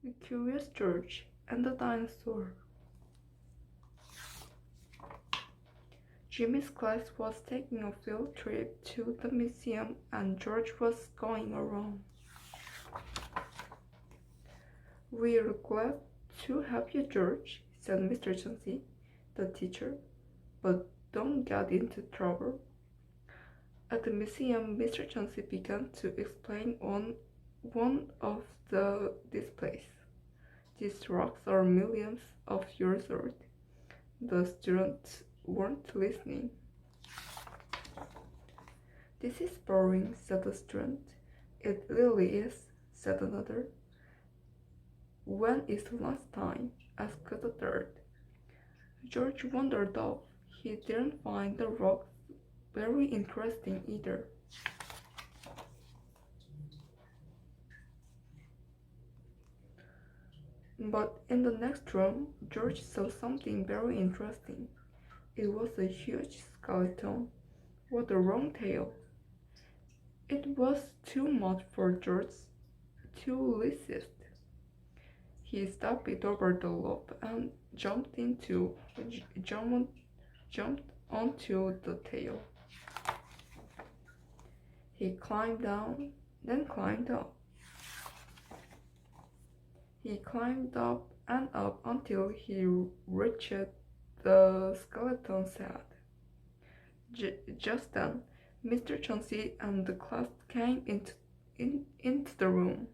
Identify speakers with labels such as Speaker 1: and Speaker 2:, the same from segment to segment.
Speaker 1: The Curious George and the Dinosaur. Jimmy's class was taking a field trip to the museum and George was going along. "We're glad to have you, George," said Mr. Chauncey, the teacher, "but don't get into trouble." At the museum, Mr. Chauncey began to explain on one of the displays. "These rocks are millions of years old." The students weren't listening. "This is boring," said a student. "It really is," said another. "When is lunchtime?" asked the third. George wandered off. He didn't find the rocks very interesting either. But in the next room, George saw something very interesting. It was a huge skeleton with a long tail. It was too much for George to resist. He stepped over the loop and jumped onto the tail. He climbed down, then climbed up. He climbed up and up until he reached the skeleton's head. Just then, Mr. Chauncey and the class came into the room.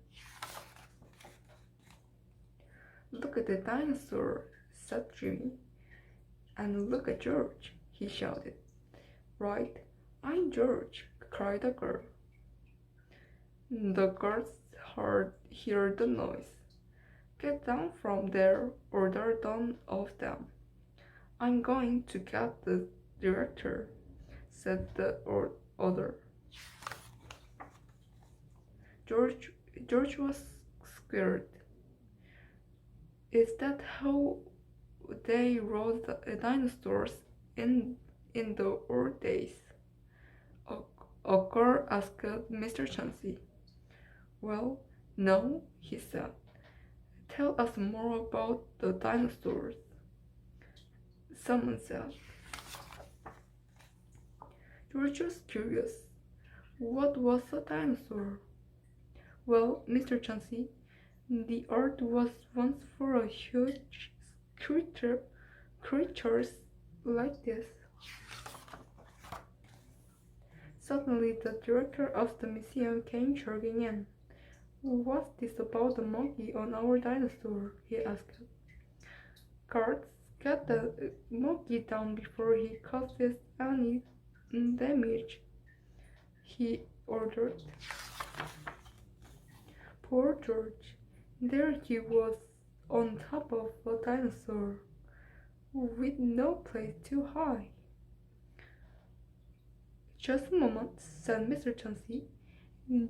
Speaker 1: "Look at the dinosaur," said Jimmy. "And look at George," he shouted. "Right, I'm George," cried the girl. The girls heard the noise. "Get down from there," ordered one of them. "I'm going to get the director," said the other. George was scared. "Is that how they rode the dinosaurs in the old days?" A girl asked Mr. Chauncey. "Well, no," he said. "Tell us more about the dinosaurs," someone said. George was curious. What was a dinosaur? "Well, Mr. Chauncey, the earth was once full of huge creatures like this." Suddenly, the director of the museum came jogging in. "What's this about the monkey on our dinosaur?" he asked. "Guards, get the monkey down before he causes any damage," he ordered. Poor George. There he was on top of a dinosaur, with no place to hide. "Just a moment," said Mr. Chauncey.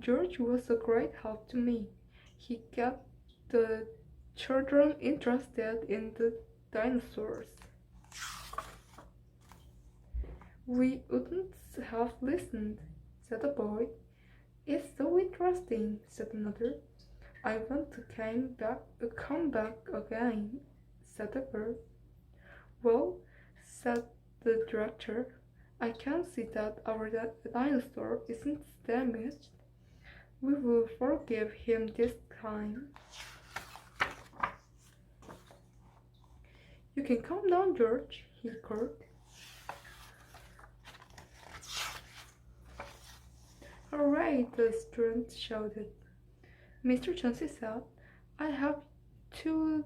Speaker 1: "George was a great help to me. He got the children interested in the dinosaurs." "We wouldn't have listened," said the boy. "It's so interesting," said another. "I want to come back again," said the girl. "Well," said the director, "I can see that our dinosaur isn't damaged. We will forgive him this time. You can calm down, George," he called. "Hooray!" the student shouted. Mr. Chauncey said, I have to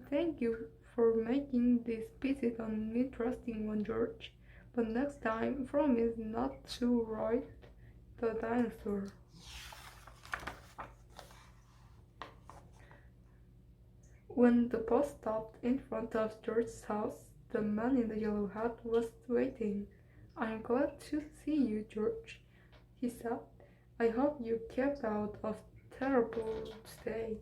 Speaker 1: thank you for making this visit an interesting one, George. But next time, promise not to ride the dinosaur." When the bus stopped in front of George's house, the man in the yellow hat was waiting. "I'm glad to see you, George," he said. "I hope you kept out of trouble today."